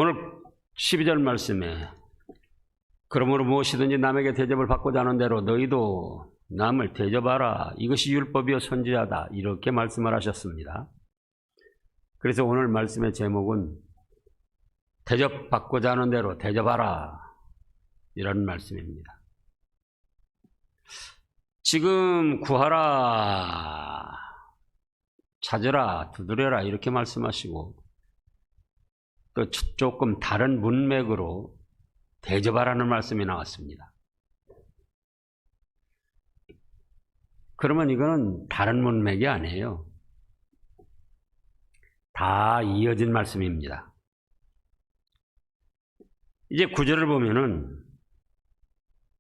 오늘 12절 말씀에 그러므로 무엇이든지 남에게 대접을 받고자 하는 대로 너희도 남을 대접하라. 이것이 율법이요 선지자다. 이렇게 말씀을 하셨습니다. 그래서 오늘 말씀의 제목은 대접받고자 하는 대로 대접하라. 이런 말씀입니다. 지금 구하라, 찾으라, 두드려라 이렇게 말씀하시고 또 조금 다른 문맥으로 대접하라는 말씀이 나왔습니다. 그러면 이거는 다른 문맥이 아니에요. 다 이어진 말씀입니다. 이제 9절을 보면은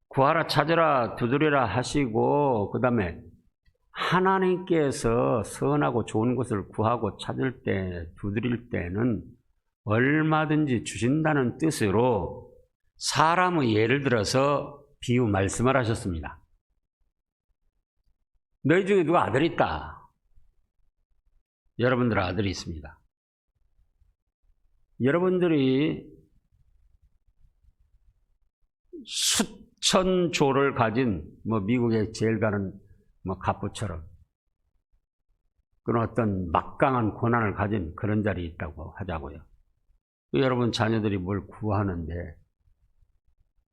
구하라, 찾으라, 두드리라 하시고 그 다음에 하나님께서 선하고 좋은 것을 구하고 찾을 때, 두드릴 때는 얼마든지 주신다는 뜻으로 사람의 예를 들어서 비유 말씀을 하셨습니다. 너희 중에 누가 아들이 있다. 여러분들 아들이 있습니다. 여러분들이 수천 조를 가진 미국의 제일 가는 갑부처럼 그런 어떤 막강한 권한을 가진 그런 자리에 있다고 하자고요. 여러분 자녀들이 뭘 구하는데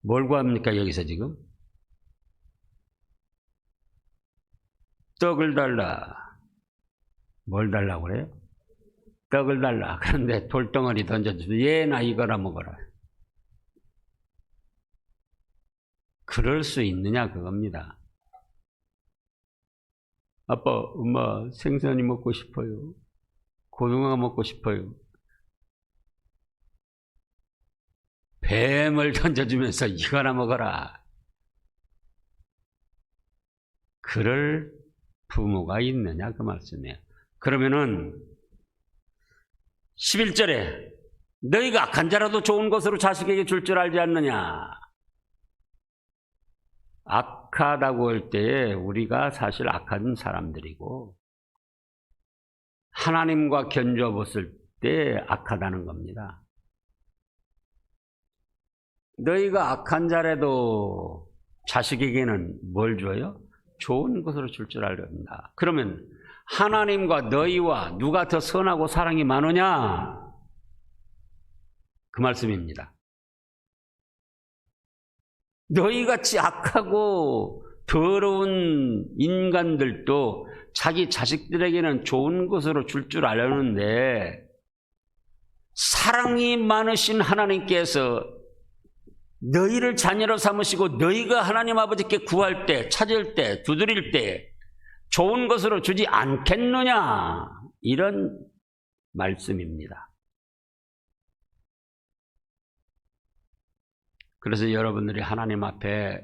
뭘 구합니까? 여기서 지금 떡을 달라. 뭘 달라고 그래요? 떡을 달라. 그런데 돌덩어리 던져주면 얘나 이거나 먹어라. 그럴 수 있느냐 그겁니다. 아빠, 엄마 생선이 먹고 싶어요. 고등어가 먹고 싶어요. 뱀을 던져주면서 이거나 먹어라. 그럴 부모가 있느냐 그 말씀이에요. 그러면은 11절에 너희가 악한 자라도 좋은 것으로 자식에게 줄 줄 알지 않느냐. 악하다고 할 때에 우리가 사실 악한 사람들이고 하나님과 견주어 봤을 때 악하다는 겁니다. 너희가 악한 자라도 자식에게는 뭘 줘요? 좋은 것으로 줄 줄 알린다. 그러면 하나님과 너희와 누가 더 선하고 사랑이 많으냐? 그 말씀입니다. 너희같이 악하고 더러운 인간들도 자기 자식들에게는 좋은 것으로 줄 줄 알았는데 사랑이 많으신 하나님께서 너희를 자녀로 삼으시고 너희가 하나님 아버지께 구할 때, 찾을 때, 두드릴 때 좋은 것으로 주지 않겠느냐? 이런 말씀입니다. 그래서 여러분들이 하나님 앞에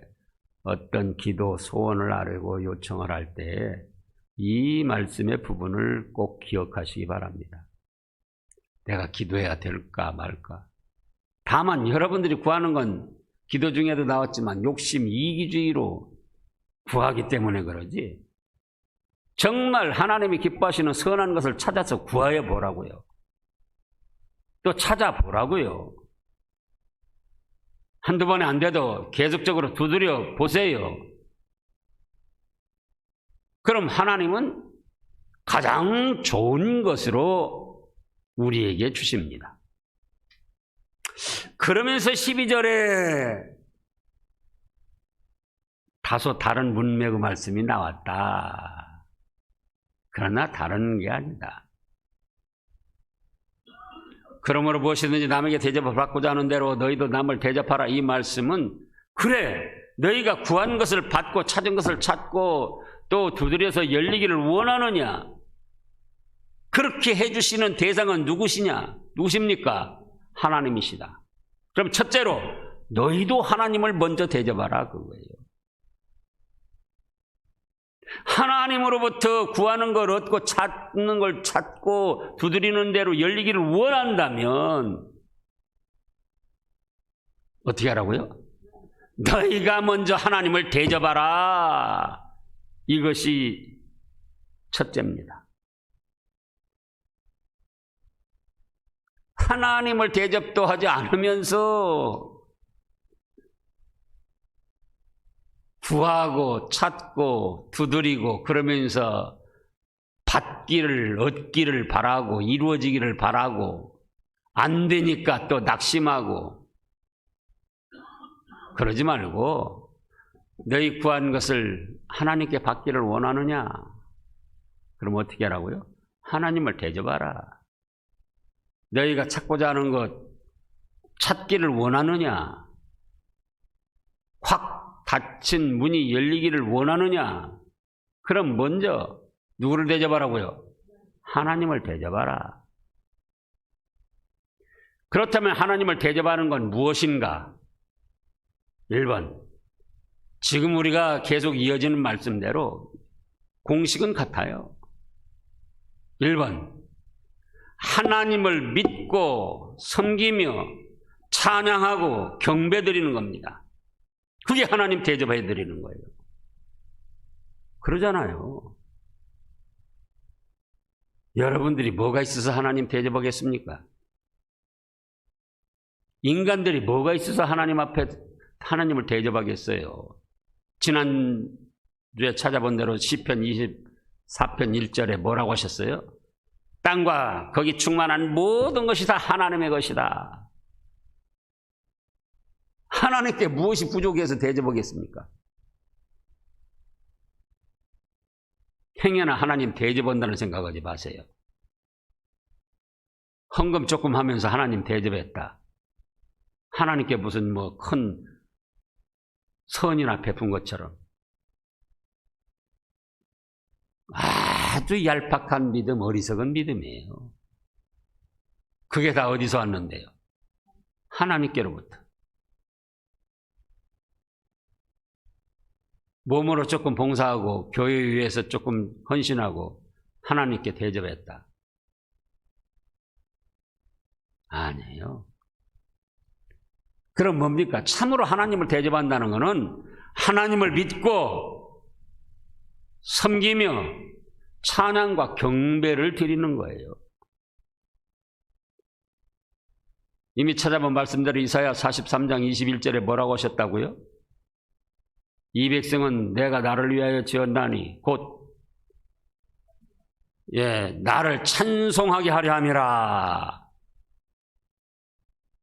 어떤 기도, 소원을 아뢰고 요청을 할 때 이 말씀의 부분을 꼭 기억하시기 바랍니다. 내가 기도해야 될까 말까. 다만 여러분들이 구하는 건 기도 중에도 나왔지만 욕심, 이기주의로 구하기 때문에 그러지. 정말 하나님이 기뻐하시는 선한 것을 찾아서 구하여 보라고요. 또 찾아보라고요. 한두 번에 안 돼도 계속적으로 두드려 보세요. 그럼 하나님은 가장 좋은 것으로 우리에게 주십니다. 그러면서 12절에 다소 다른 문맥의 말씀이 나왔다. 그러나 다른 게 아니다. 그러므로 무엇이든지 남에게 대접을 받고자 하는 대로 너희도 남을 대접하라. 이 말씀은 그래 너희가 구한 것을 받고 찾은 것을 찾고 또 두드려서 열리기를 원하느냐. 그렇게 해주시는 대상은 누구십니까? 하나님이시다. 그럼 첫째로 너희도 하나님을 먼저 대접하라 그거예요. 하나님으로부터 구하는 걸 얻고 찾는 걸 찾고 두드리는 대로 열리기를 원한다면 어떻게 하라고요? 너희가 먼저 하나님을 대접하라. 이것이 첫째입니다. 하나님을 대접도 하지 않으면서 구하고 찾고 두드리고 그러면서 받기를 얻기를 바라고 이루어지기를 바라고 안 되니까 또 낙심하고 그러지 말고 너희 구한 것을 하나님께 받기를 원하느냐? 그럼 어떻게 하라고요? 하나님을 대접하라. 너희가 찾고자 하는 것 찾기를 원하느냐? 확 닫힌 문이 열리기를 원하느냐? 그럼 먼저 누구를 대접하라고요? 하나님을 대접하라. 그렇다면 하나님을 대접하는 건 무엇인가? 1번, 지금 우리가 계속 이어지는 말씀대로 공식은 같아요. 1번, 하나님을 믿고 섬기며 찬양하고 경배드리는 겁니다. 그게 하나님 대접해드리는 거예요. 그러잖아요. 여러분들이 뭐가 있어서 하나님 대접하겠습니까? 인간들이 뭐가 있어서 하나님 앞에 하나님을 대접하겠어요? 지난주에 찾아본 대로 시편 24편 1절에 뭐라고 하셨어요? 땅과 거기 충만한 모든 것이 다 하나님의 것이다. 하나님께 무엇이 부족해서 대접하겠습니까? 행여나 하나님 대접한다는 생각하지 마세요. 헌금 조금 하면서 하나님 대접했다. 하나님께 무슨 뭐 큰 선이나 베푼 것처럼. 아주 얄팍한 믿음, 어리석은 믿음이에요. 그게 다 어디서 왔는데요? 하나님께로부터. 몸으로 조금 봉사하고 교회 위해서 조금 헌신하고 하나님께 대접했다. 아니에요. 그럼 뭡니까? 참으로 하나님을 대접한다는 것은 하나님을 믿고 섬기며 찬양과 경배를 드리는 거예요. 이미 찾아본 말씀대로 이사야 43장 21절에 뭐라고 하셨다고요? 이 백성은 내가 나를 위하여 지었나니 곧 나를 찬송하게 하려 함이라.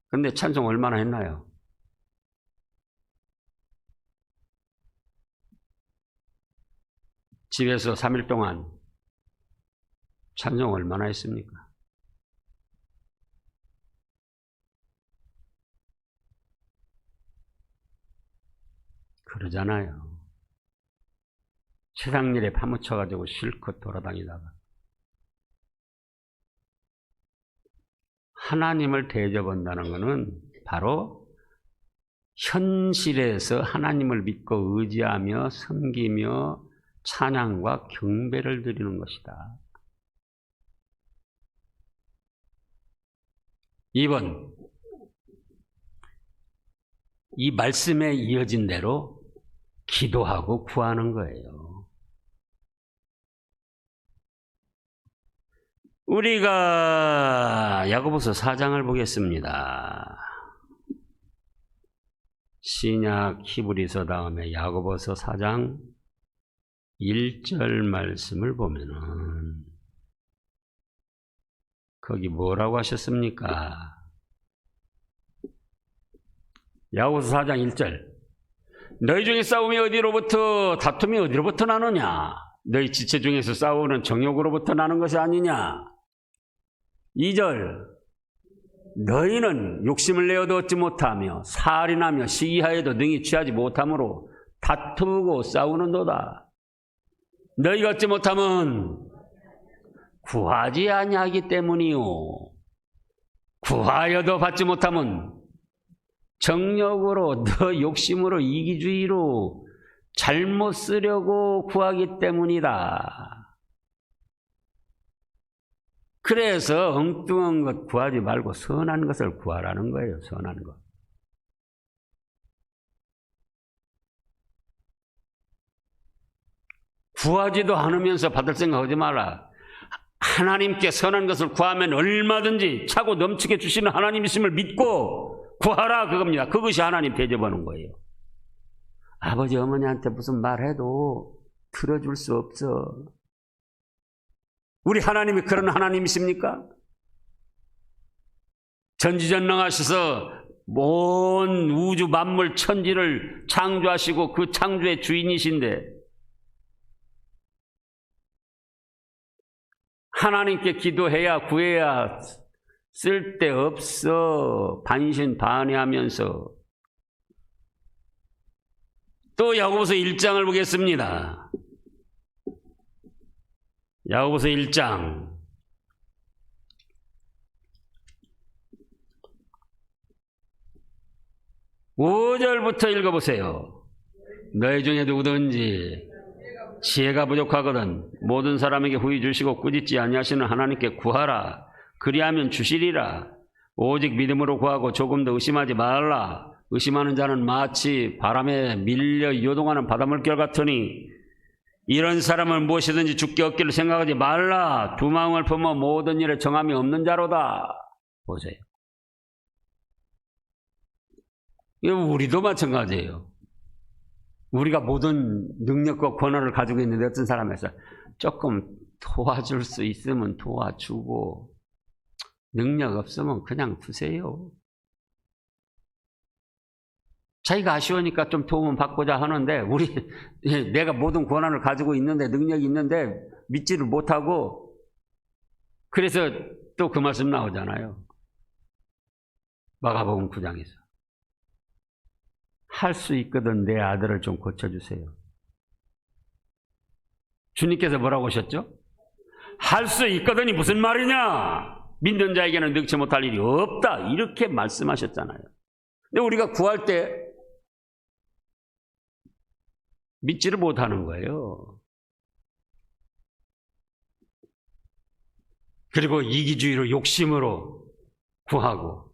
근데 찬송 얼마나 했나요? 집에서 3일 동안 찬송 얼마나 했습니까? 그러잖아요. 세상 일에 파묻혀가지고 실컷 돌아다니다가 하나님을 대접한다는 것은 바로 현실에서 하나님을 믿고 의지하며 섬기며 찬양과 경배를 드리는 것이다. 2번, 이 말씀에 이어진 대로 기도하고 구하는 거예요. 우리가 야고보서 4장을 보겠습니다. 신약 히브리서 다음에 야고보서 4장 1절 말씀을 보면은 거기 뭐라고 하셨습니까? 야고보서 4장 1절, 너희 중에 싸움이 어디로부터 다툼이 어디로부터 나느냐? 너희 지체 중에서 싸우는 정욕으로부터 나는 것이 아니냐? 2절, 너희는 욕심을 내어도 얻지 못하며 살인하며 시기하여도 능히 취하지 못함으로 다투고 싸우는도다. 너희가 얻지 못함은 구하지 아니하기 때문이요, 구하여도 받지 못함은 정욕으로 너 욕심으로 이기주의로 잘못 쓰려고 구하기 때문이다. 그래서 엉뚱한 것 구하지 말고 선한 것을 구하라는 거예요. 선한 것. 구하지도 않으면서 받을 생각하지 마라. 하나님께 선한 것을 구하면 얼마든지 차고 넘치게 주시는 하나님이심을 믿고 구하라, 그겁니다. 그것이 하나님 대접하는 거예요. 아버지 어머니한테 무슨 말해도 들어줄 수 없어. 우리 하나님이 그런 하나님이십니까? 전지전능하셔서 온 우주 만물 천지를 창조하시고 그 창조의 주인이신데 하나님께 기도해야 구해야 쓸데없어 반신반의하면서. 또 야고보서 1장을 보겠습니다. 야고보서 1장 5절부터 읽어보세요. 너희 중에 누구든지 지혜가 부족하거든 모든 사람에게 후히 주시고 꾸짖지 아니하시는 하나님께 구하라. 그리하면 주시리라. 오직 믿음으로 구하고 조금 더 의심하지 말라. 의심하는 자는 마치 바람에 밀려 요동하는 바닷물결 같으니 이런 사람은 무엇이든지 죽게 얻기를 생각하지 말라. 두 마음을 품어 모든 일에 정함이 없는 자로다. 보세요. 이거 우리도 마찬가지예요. 우리가 모든 능력과 권한을 가지고 있는데 어떤 사람에서 조금 도와줄 수 있으면 도와주고 능력 없으면 그냥 두세요. 자기가 아쉬우니까 좀 도움을 받고자 하는데 내가 모든 권한을 가지고 있는데 능력이 있는데 믿지를 못하고 그래서 또 그 말씀 나오잖아요. 마가복음 9장에서. 할 수 있거든 내 아들을 좀 고쳐주세요. 주님께서 뭐라고 하셨죠? 할 수 있거든이 무슨 말이냐? 믿는 자에게는 능치 못할 일이 없다. 이렇게 말씀하셨잖아요. 근데 우리가 구할 때 믿지를 못하는 거예요. 그리고 이기주의로 욕심으로 구하고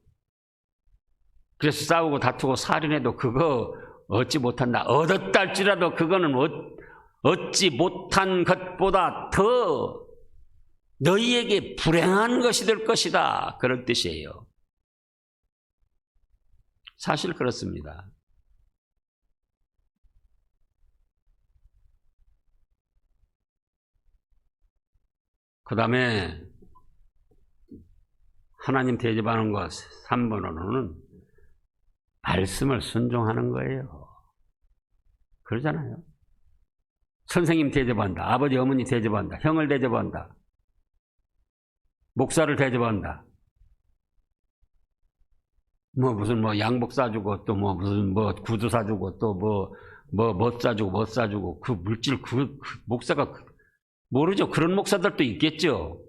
그래서 싸우고 다투고 살인해도 그거 얻지 못한다. 얻었다 할지라도 그거는 얻지 못한 것보다 더 너희에게 불행한 것이 될 것이다. 그런 뜻이에요. 사실 그렇습니다. 그 다음에 하나님 대접하는 것 3번으로는 말씀을 순종하는 거예요. 그러잖아요. 선생님 대접한다. 아버지 어머니 대접한다. 형을 대접한다. 목사를 대접한다. 무슨 양복 사주고 또 무슨 구두 사주고 또 뭐 사주고 그 물질 그 목사가 모르죠. 그런 목사들도 있겠죠.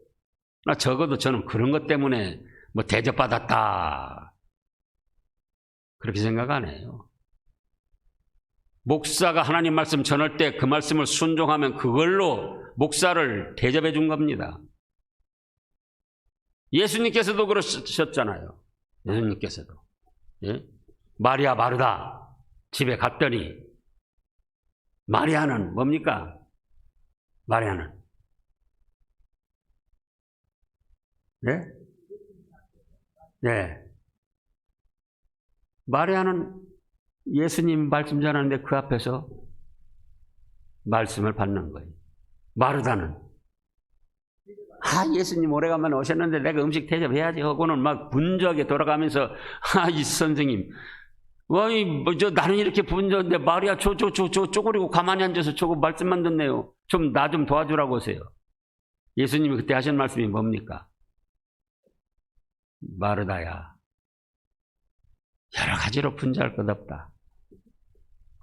적어도 저는 그런 것 때문에 대접받았다. 그렇게 생각 안 해요. 목사가 하나님 말씀 전할 때 그 말씀을 순종하면 그걸로 목사를 대접해 준 겁니다. 예수님께서도 그러셨잖아요. 예수님께서도. 예? 마리아 마르다 집에 갔더니 마리아는 뭡니까? 마리아는 네? 네. 마리아는 예수님 말씀 전하는데 그 앞에서 말씀을 받는 거예요. 마르다는 예수님 오래간만에 오셨는데 내가 음식 대접해야지 하고는 막 분주하게 돌아가면서 이 선생님 나는 이렇게 분주한데 마리아 쪼그리고 가만히 앉아서 저거 말씀만 듣네요. 좀 나 좀 도와주라고 하세요. 예수님이 그때 하신 말씀이 뭡니까? 마르다야 여러 가지로 분주할 것 없다.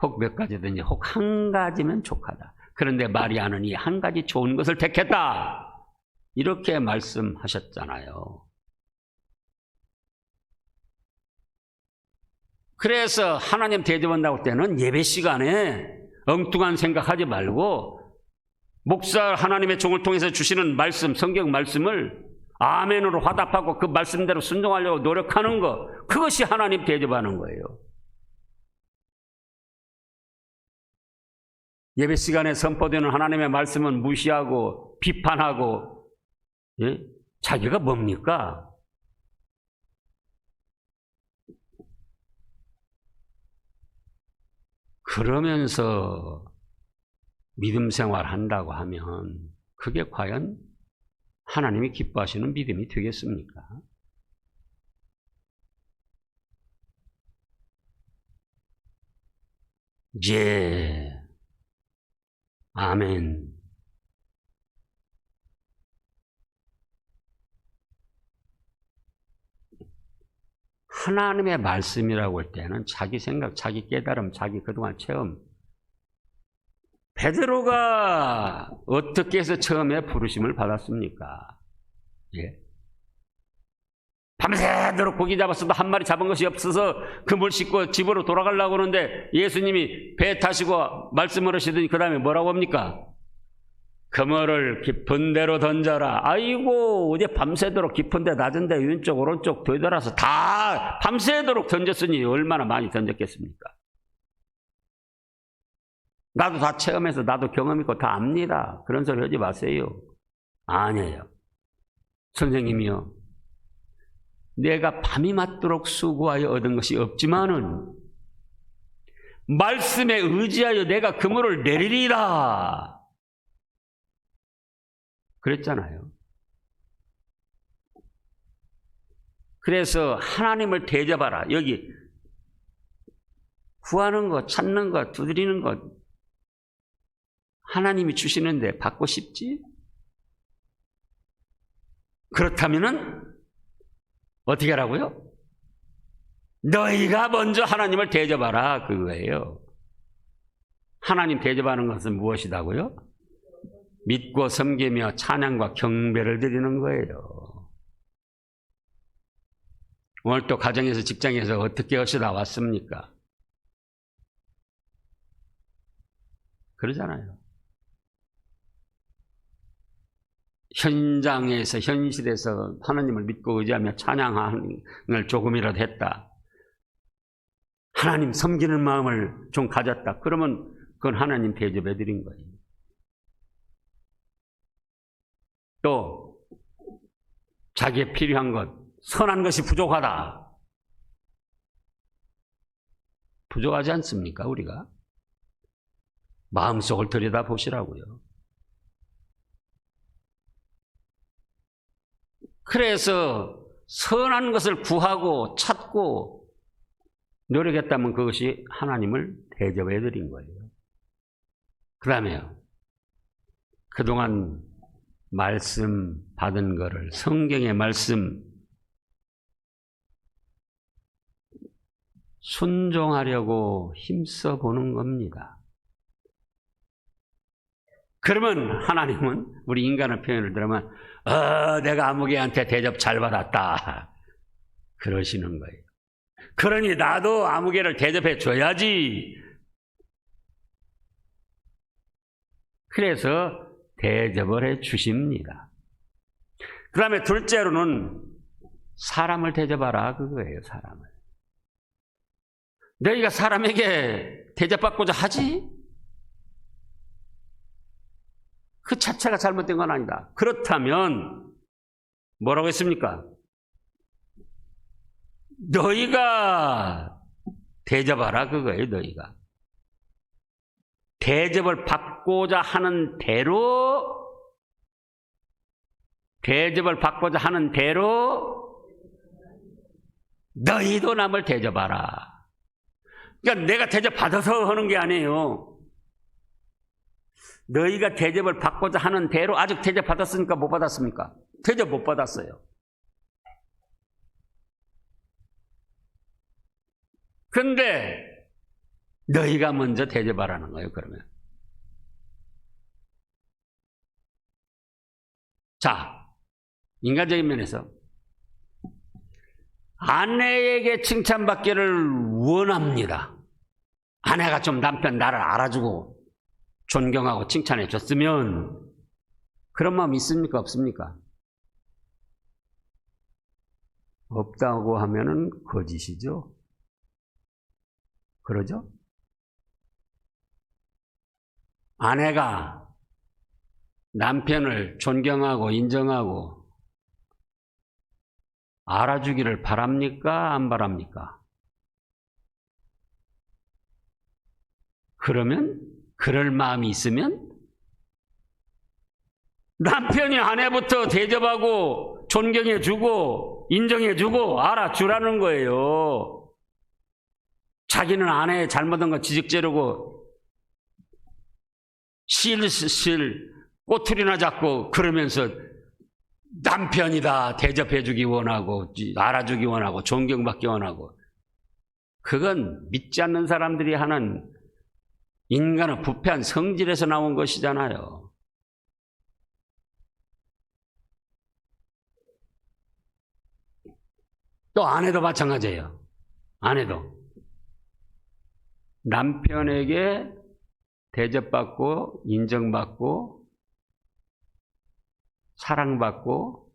혹 몇 가지든지 혹 한 가지면 족하다. 그런데 마리아는 이 한 가지 좋은 것을 택했다. 이렇게 말씀하셨잖아요. 그래서 하나님 대접한다고 할 때는 예배 시간에 엉뚱한 생각하지 말고 목사 하나님의 종을 통해서 주시는 말씀, 성경 말씀을 아멘으로 화답하고 그 말씀대로 순종하려고 노력하는 것, 그것이 하나님 대접하는 거예요. 예배 시간에 선포되는 하나님의 말씀은 무시하고 비판하고 예? 자기가 뭡니까? 그러면서 믿음 생활 한다고 하면 그게 과연 하나님이 기뻐하시는 믿음이 되겠습니까? 예. 아멘. 하나님의 말씀이라고 할 때는 자기 생각, 자기 깨달음, 자기 그동안 체험. 베드로가 어떻게 해서 처음에 부르심을 받았습니까? 예. 밤새도록 고기 잡았어도 한 마리 잡은 것이 없어서 그물 씻고 집으로 돌아가려고 하는데 예수님이 배 타시고 말씀을 하시더니 그 다음에 뭐라고 합니까? 그물을 깊은 데로 던져라. 아이고 어제 밤새도록 깊은데 낮은데 왼쪽 오른쪽 되돌아서 다 밤새도록 던졌으니 얼마나 많이 던졌겠습니까? 나도 다 체험해서 나도 경험 있고 다 압니다. 그런 소리 하지 마세요. 아니에요. 선생님이요. 내가 밤이 맞도록 수고하여 얻은 것이 없지만은 말씀에 의지하여 내가 그물을 내리리라. 그랬잖아요. 그래서 하나님을 대접하라. 여기 구하는 것, 찾는 것, 두드리는 것 하나님이 주시는데 받고 싶지? 그렇다면은 어떻게 하라고요? 너희가 먼저 하나님을 대접하라 그거예요. 하나님 대접하는 것은 무엇이다고요? 믿고 섬기며 찬양과 경배를 드리는 거예요. 오늘 또 가정에서 직장에서 어떻게 하시다 왔습니까? 그러잖아요. 현장에서 현실에서 하나님을 믿고 의지하며 찬양하는 걸 조금이라도 했다. 하나님 섬기는 마음을 좀 가졌다. 그러면 그건 하나님 대접해 드린 거예요. 또 자기의 필요한 것, 선한 것이 부족하다. 부족하지 않습니까? 우리가 마음속을 들여다보시라고요. 그래서 선한 것을 구하고 찾고 노력했다면 그것이 하나님을 대접해 드린 거예요. 그 다음에요. 그동안 말씀 받은 거를 성경의 말씀 순종하려고 힘써 보는 겁니다. 그러면 하나님은 우리 인간의 표현을 들으면 내가 아무개한테 대접 잘 받았다 그러시는 거예요. 그러니 나도 아무개를 대접해 줘야지. 그래서 대접을 해 주십니다. 그 다음에 둘째로는 사람을 대접하라 그거예요. 사람을. 너희가 사람에게 대접받고자 하지? 그 자체가 잘못된 건 아니다. 그렇다면 뭐라고 했습니까? 너희가 대접하라 그거예요. 너희가. 대접을 받고자 하는 대로 너희도 남을 대접하라. 그러니까 내가 대접받아서 하는 게 아니에요. 너희가 대접을 받고자 하는 대로 아직 대접받았습니까? 못 받았습니까? 대접 못 받았어요. 그런데 너희가 먼저 대접하라는 거예요. 그러면 자, 인간적인 면에서 아내에게 칭찬받기를 원합니다. 아내가 좀 남편 나를 알아주고 존경하고 칭찬해 줬으면 그런 마음 있습니까? 없습니까? 없다고 하면은 거짓이죠. 그러죠? 아내가 남편을 존경하고 인정하고 알아주기를 바랍니까? 안 바랍니까? 그러면 그럴 마음이 있으면 남편이 아내부터 대접하고 존경해주고 인정해주고 알아주라는 거예요. 자기는 아내의 잘못한 거 지적재르고 실실 꼬투리나 잡고 그러면서 남편이다 대접해주기 원하고 알아주기 원하고 존경받기 원하고, 그건 믿지 않는 사람들이 하는 인간의 부패한 성질에서 나온 것이잖아요. 또 아내도 마찬가지예요. 아내도 남편에게 대접받고 인정받고 사랑받고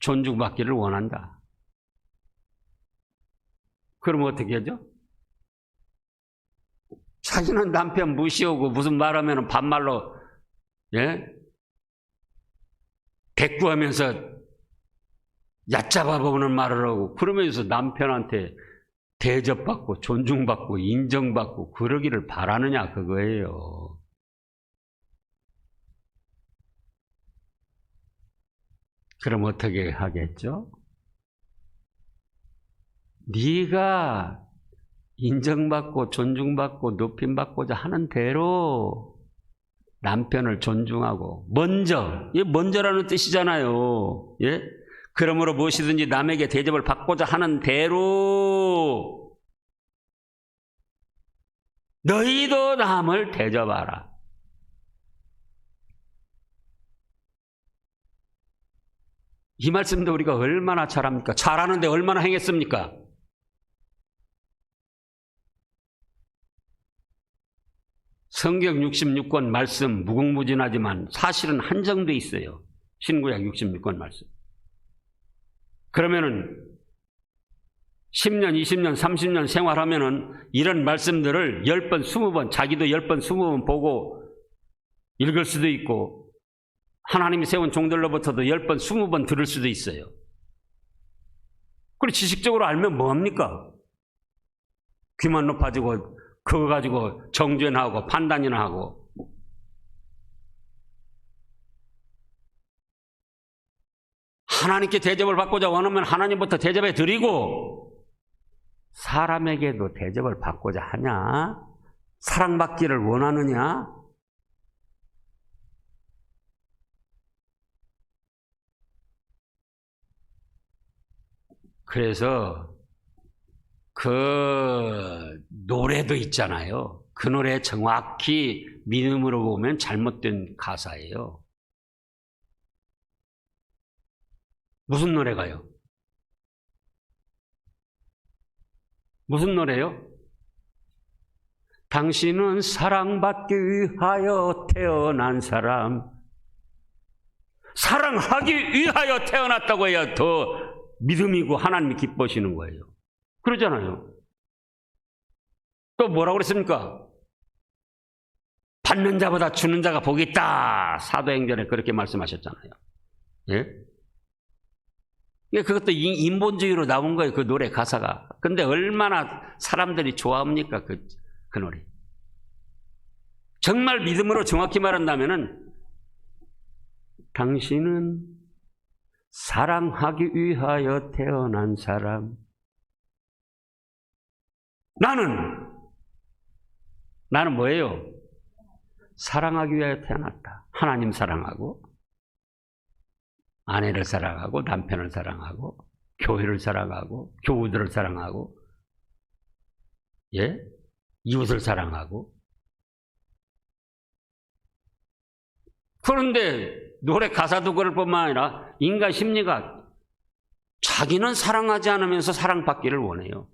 존중받기를 원한다. 그럼 어떻게 하죠? 자기는 남편 무시하고 무슨 말하면 반말로 대꾸하면서 얕잡아 보는 말을 하고, 그러면서 남편한테 대접받고 존중받고 인정받고 그러기를 바라느냐 그거예요. 그럼 어떻게 하겠죠? 네가 인정받고 존중받고 높임받고자 하는 대로 남편을 존중하고 먼저, 이게 먼저라는 뜻이잖아요. 예? 그러므로 무엇이든지 남에게 대접을 받고자 하는 대로 너희도 남을 대접하라. 이 말씀도 우리가 얼마나 잘합니까? 잘하는데 얼마나 행했습니까? 성경 66권 말씀 무궁무진하지만 사실은 한정돼 있어요. 신구약 66권 말씀. 그러면은 10년, 20년, 30년 생활하면은 이런 말씀들을 10번, 20번, 자기도 10번, 20번 보고 읽을 수도 있고, 하나님이 세운 종들로부터도 10번, 20번 들을 수도 있어요. 그리고 지식적으로 알면 뭐합니까? 귀만 높아지고 그거 가지고 정죄나 하고 판단이나 하고. 하나님께 대접을 받고자 원하면 하나님부터 대접해 드리고, 사람에게도 대접을 받고자 하냐? 사랑받기를 원하느냐? 그래서 그 노래도 있잖아요. 그 노래 정확히 믿음으로 보면 잘못된 가사예요. 무슨 노래가요? 무슨 노래요? 당신은 사랑받기 위하여 태어난 사람. 사랑하기 위하여 태어났다고 해야 더 믿음이고 하나님이 기뻐하시는 거예요. 그러잖아요. 또 뭐라고 그랬습니까? 받는 자보다 주는 자가 복이 있다. 사도행전에 그렇게 말씀하셨잖아요. 예? 그것도 인본주의로 나온 거예요. 그 노래 가사가. 근데 얼마나 사람들이 좋아합니까? 그 노래. 정말 믿음으로 정확히 말한다면은, 당신은 사랑하기 위하여 태어난 사람. 나는 뭐예요? 사랑하기 위하여 태어났다. 하나님 사랑하고, 아내를 사랑하고, 남편을 사랑하고, 교회를 사랑하고, 교우들을 사랑하고, 이웃을 사랑하고. 그런데 노래 가사도 그럴 뿐만 아니라 인간 심리가 자기는 사랑하지 않으면서 사랑받기를 원해요.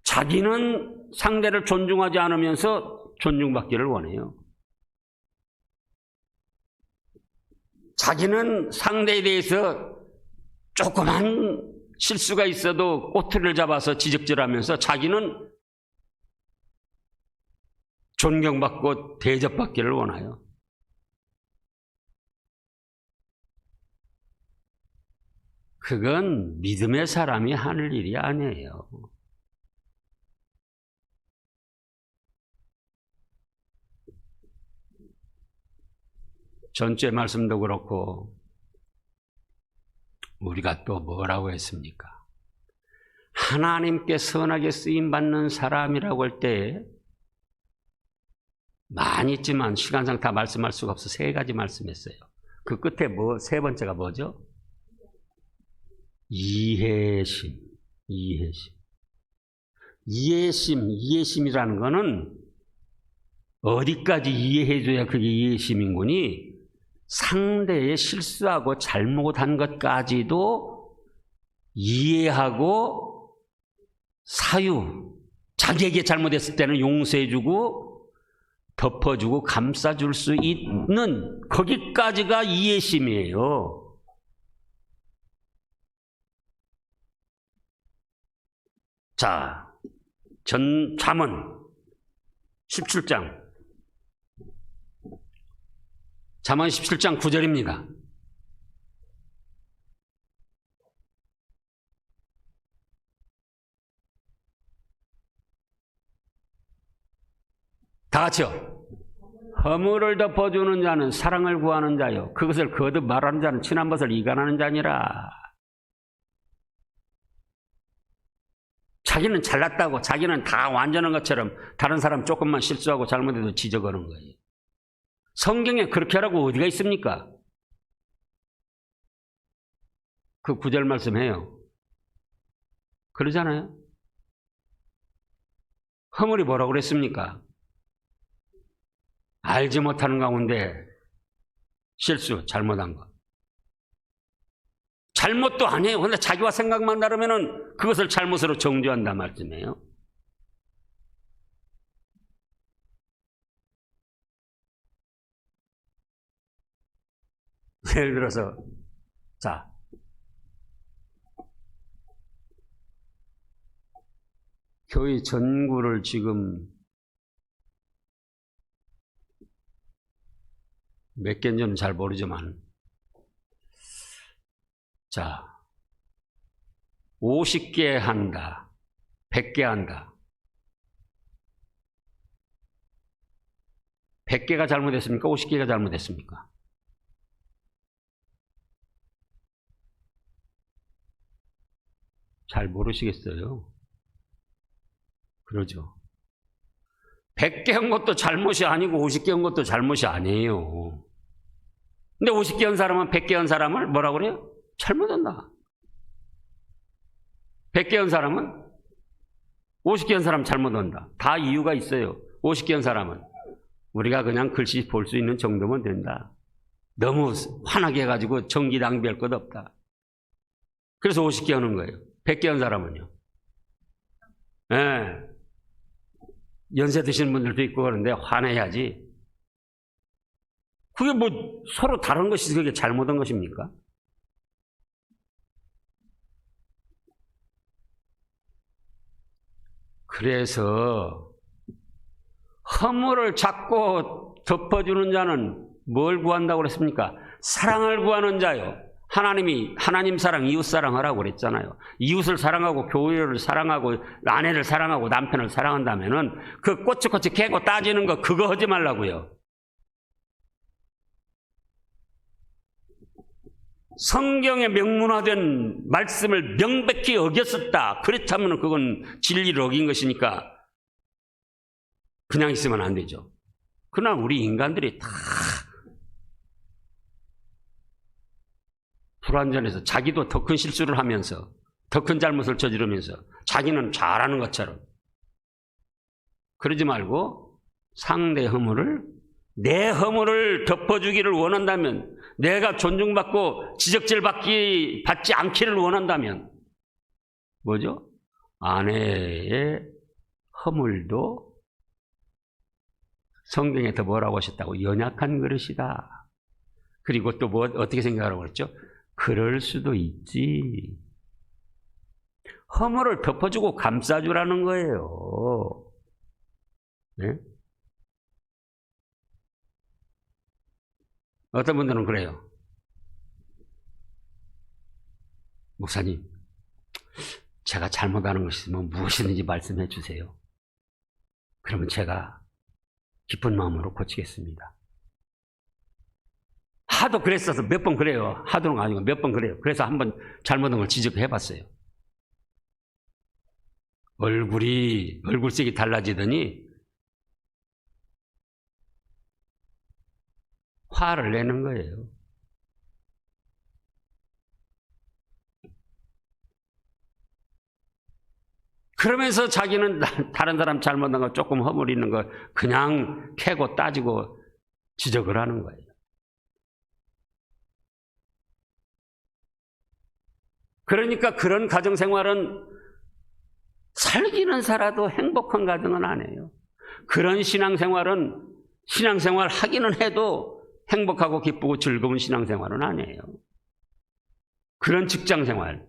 자기는 상대를 존중하지 않으면서 존중받기를 원해요. 자기는 상대에 대해서 조그만 실수가 있어도 꼬투리를 잡아서 지적질하면서 자기는 존경받고 대접받기를 원해요. 그건 믿음의 사람이 하는 일이 아니에요. 전주의 말씀도 그렇고 우리가 또 뭐라고 했습니까? 하나님께 선하게 쓰임받는 사람이라고 할 때 많이 있지만 시간상 다 말씀할 수가 없어 3가지 말씀했어요. 그 끝에 세 번째가 뭐죠? 이해심. 이해심이라는 거는 어디까지 이해해줘야 그게 이해심인 거니? 상대의 실수하고 잘못한 것까지도 이해하고 자기에게 잘못했을 때는 용서해주고 덮어주고 감싸줄 수 있는 거기까지가 이해심이에요. 자, 잠언 17장. 잠언 17장 9절입니다. 다 같이요. 허물을 덮어주는 자는 사랑을 구하는 자요. 그것을 거듭 말하는 자는 친한 것을 이간하는 자니라. 자기는 잘났다고 자기는 다 완전한 것처럼 다른 사람 조금만 실수하고 잘못해도 지적하는 거예요. 성경에 그렇게 하라고 어디가 있습니까? 그 9절 말씀해요. 그러잖아요. 허물이 뭐라고 그랬습니까? 알지 못하는 가운데 실수, 잘못한 것. 잘못도 아니에요. 근데 자기와 생각만 다르면은 그것을 잘못으로 정죄한다 말씀이에요. 예를 들어서, 자, 교회 전구를 지금 몇 개인지는 잘 모르지만, 자, 50개 한다, 100개 한다. 100개가 잘못했습니까? 50개가 잘못했습니까? 잘 모르시겠어요? 그러죠. 100개 한 것도 잘못이 아니고 50개 한 것도 잘못이 아니에요. 근데 50개 한 사람은 100개 한 사람을 뭐라고 그래요? 잘못한다. 100개 한 사람은 50개 한 사람 잘못한다. 다 이유가 있어요. 50개 한 사람은 우리가 그냥 글씨 볼 수 있는 정도면 된다. 너무 화나게 해가지고 정기 낭비할 것 없다. 그래서 50개 하는 거예요. 100개 한 사람은요. 예. 연세 드시는 분들도 있고 그런데 화내야지. 그게 뭐 서로 다른 것이 그게 잘못한 것입니까? 그래서 허물을 자꾸 덮어주는 자는 뭘 구한다고 그랬습니까? 사랑을 구하는 자요. 하나님이 하나님 사랑, 이웃 사랑하라고 그랬잖아요. 이웃을 사랑하고 교회를 사랑하고 아내를 사랑하고 남편을 사랑한다면은 그 꼬치꼬치 캐고 따지는 거 그거 하지 말라고요. 성경에 명문화된 말씀을 명백히 어겼었다. 그렇다면 그건 진리를 어긴 것이니까 그냥 있으면 안 되죠. 그러나 우리 인간들이 다 불완전해서 자기도 더 큰 실수를 하면서 더 큰 잘못을 저지르면서 자기는 잘하는 것처럼 그러지 말고 상대의 허물을 내 허물을 덮어주기를 원한다면 내가 존중받고 지적질 받지 않기를 원한다면 뭐죠? 아내의 허물도 성경에 더 뭐라고 하셨다고? 연약한 그릇이다. 그리고 또 뭐 어떻게 생각하라고 그랬죠? 그럴 수도 있지. 허물을 덮어주고 감싸주라는 거예요. 네? 어떤 분들은 그래요. 목사님, 제가 잘못하는 것이 있으면 무엇이든지 말씀해 주세요. 그러면 제가 기쁜 마음으로 고치겠습니다. 하도 그랬어서 몇 번 그래요. 하도는 아니고 몇 번 그래요. 그래서 한번 잘못한 걸 지적해 봤어요. 얼굴색이 달라지더니 화를 내는 거예요. 그러면서 자기는 다른 사람 잘못한 거 조금 허물리는 거 그냥 캐고 따지고 지적을 하는 거예요. 그러니까 그런 가정생활은 살기는 살아도 행복한 가정은 아니에요. 그런 신앙생활은 신앙생활 하기는 해도 행복하고 기쁘고 즐거운 신앙생활은 아니에요. 그런 직장생활,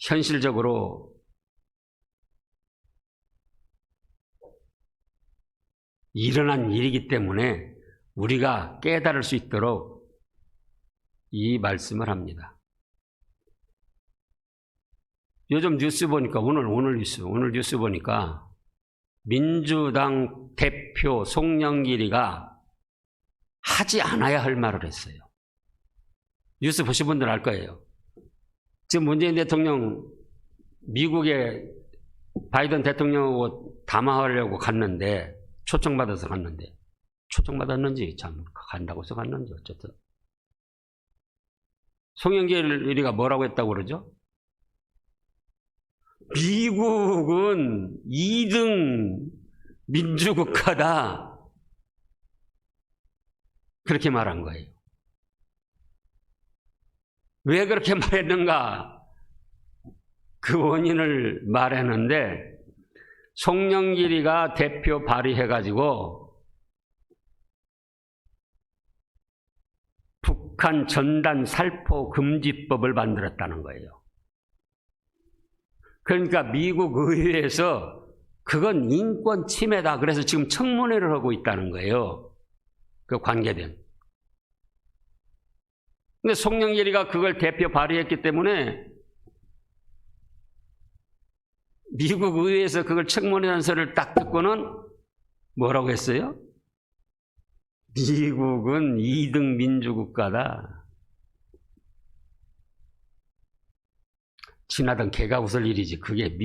현실적으로 일어난 일이기 때문에 우리가 깨달을 수 있도록 이 말씀을 합니다. 요즘 뉴스 보니까 오늘 뉴스 보니까 민주당 대표 송영길이가 하지 않아야 할 말을 했어요. 뉴스 보신 분들 알 거예요. 지금 문재인 대통령 미국에 바이든 대통령하고 담화하려고 갔는데 초청받아서 갔는데 초청받았는지 참 간다고 해서 갔는지 어쨌든 송영길이가 뭐라고 했다고 그러죠? 미국은 2등 민주국가다 그렇게 말한 거예요. 왜 그렇게 말했는가? 그 원인을 말했는데 송영길이가 대표 발의해가지고 북한 전단 살포 금지법을 만들었다는 거예요. 그러니까 미국 의회에서 그건 인권 침해다. 그래서 지금 청문회를 하고 있다는 거예요. 그 관계된. 근데 송영길이가 그걸 대표 발의했기 때문에 미국 의회에서 그걸 청문회하는 소리를 딱 듣고는 뭐라고 했어요? 미국은 2등 민주국가다. 지나던 개가 웃을 일이지. 그게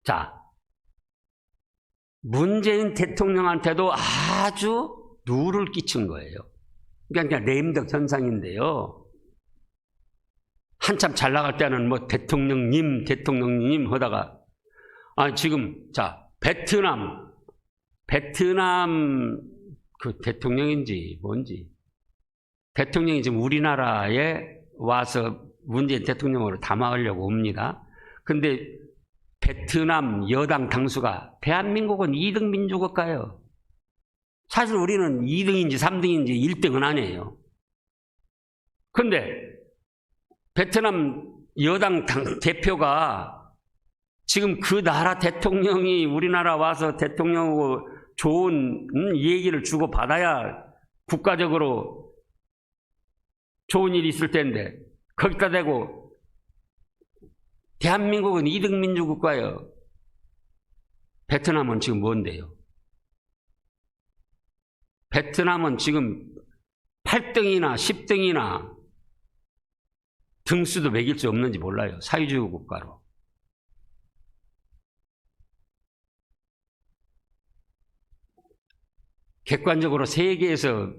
자, 문재인 대통령한테도 아주 누를 끼친 거예요. 그러니까 레임덕 현상인데요. 한참 잘 나갈 때는 뭐 대통령님 하다가 지금 자 베트남 그 대통령인지 뭔지 대통령이 지금 우리나라에 와서 문재인 대통령으로 담화하려고 옵니다. 근데 베트남 여당 당수가 대한민국은 2등 민주국가예요. 사실 우리는 2등인지 3등인지 1등은 아니에요. 근데 베트남 여당 대표가 지금 그 나라 대통령이 우리나라 와서 대통령하고 좋은 얘기를 주고 받아야 국가적으로 좋은 일이 있을 텐데 거기다 대고 대한민국은 2등 민주국가예요. 베트남은 지금 뭔데요? 베트남은 지금 8등이나 10등이나 등수도 매길 수 없는지 몰라요. 사회주의 국가로. 객관적으로 세계에서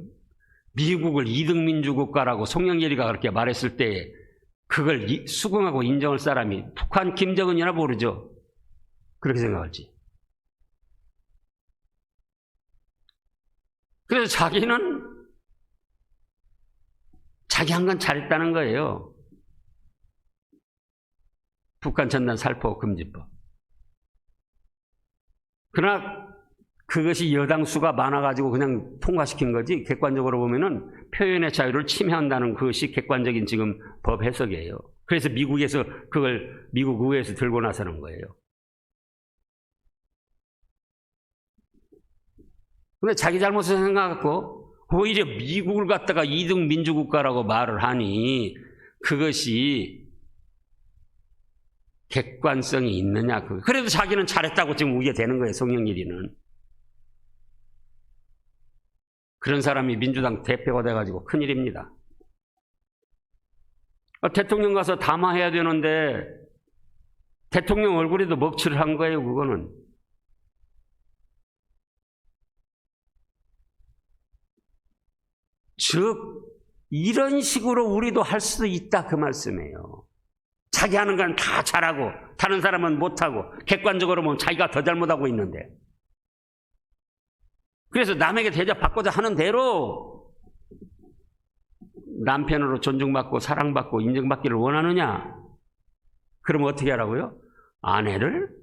미국을 2등 민주국가라고 송영길이가 그렇게 말했을 때 그걸 수긍하고 인정할 사람이 북한 김정은이나 모르죠. 그렇게 생각할지. 그래서 자기는 자기 한 건 잘했다는 거예요. 북한 전단 살포 금지법. 그러나 그것이 여당 수가 많아가지고 그냥 통과시킨 거지 객관적으로 보면은 표현의 자유를 침해한다는 그것이 객관적인 지금 법 해석이에요. 그래서 미국에서 그걸 미국 의회에서 들고 나서는 거예요. 근데 자기 잘못을 생각하고 오히려 미국을 갖다가 2등 민주국가라고 말을 하니 그것이 객관성이 있느냐. 그래도 자기는 잘했다고 지금 우게 되는 거예요, 송영길이는. 그런 사람이 민주당 대표가 돼가지고 큰일입니다. 대통령 가서 담화해야 되는데 대통령 얼굴에도 먹칠을 한 거예요, 그거는. 즉 이런 식으로 우리도 할 수도 있다 그 말씀이에요. 자기 하는 건 다 잘하고 다른 사람은 못하고 객관적으로 보면 자기가 더 잘못하고 있는데, 그래서 남에게 대접받고자 하는 대로 남편으로 존중받고 사랑받고 인정받기를 원하느냐? 그럼 어떻게 하라고요? 아내를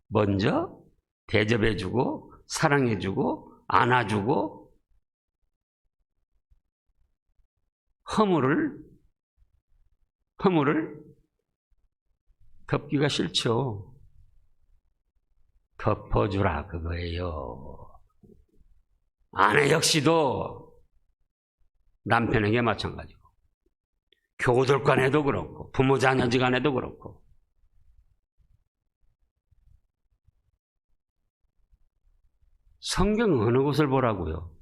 먼저 대접해주고 사랑해주고 안아주고 허물을 덮기가 싫죠. 덮어주라 그거예요. 아내 역시도 남편에게 마찬가지고 교우들 간에도 그렇고 부모 자녀지 간에도 그렇고 성경 어느 곳을 보라고요?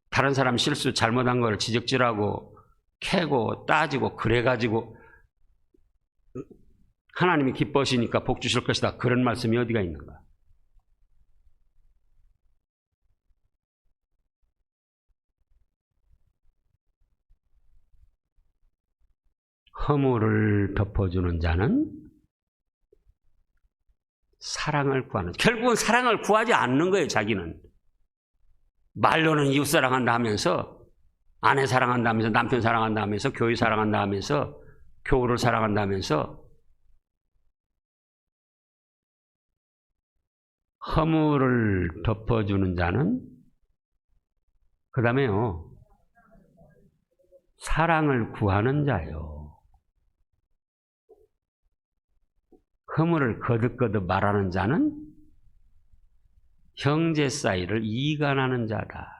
다른 사람 실수 잘못한 걸 지적질하고 캐고 따지고 그래가지고 하나님이 기뻐하시니까 복 주실 것이다, 그런 말씀이 어디가 있는가? 허물을 덮어주는 자는 사랑을 구하는, 결국은 사랑을 구하지 않는 거예요. 자기는 말로는 이웃 사랑한다 하면서 아내 사랑한다 하면서 남편 사랑한다 하면서 교회 사랑한다 하면서 교우를 사랑한다 하면서 허물을 덮어주는 자는 그 다음에요 사랑을 구하는 자요. 허물을 거듭거듭 말하는 자는 형제 사이를 이간하는 자다.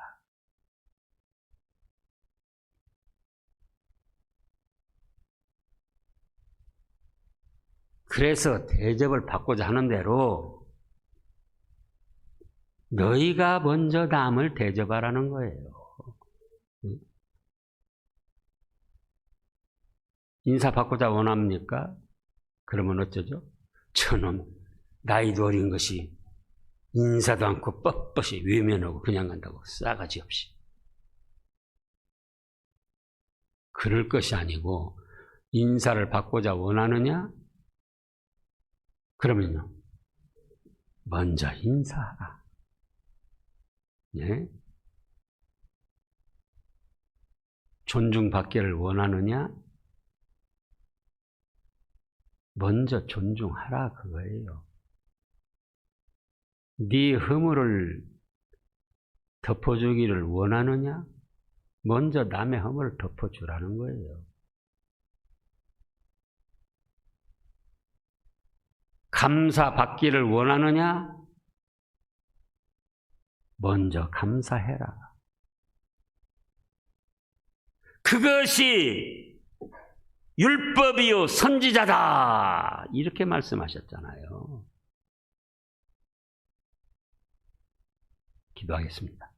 그래서 대접을 받고자 하는 대로 너희가 먼저 남을 대접하라는 거예요. 인사받고자 원합니까? 그러면 어쩌죠? 저놈 나이도 어린 것이 인사도 않고 뻣뻣이 외면하고 그냥 간다고 싸가지 없이. 그럴 것이 아니고 인사를 받고자 원하느냐? 그러면요 먼저 인사하라. 네? 존중받기를 원하느냐? 먼저 존중하라 그거예요. 네 허물을 덮어주기를 원하느냐? 먼저 남의 허물을 덮어주라는 거예요. 감사받기를 원하느냐? 먼저 감사해라. 그것이 율법이요 선지자다 이렇게 말씀하셨잖아요. 기도하겠습니다.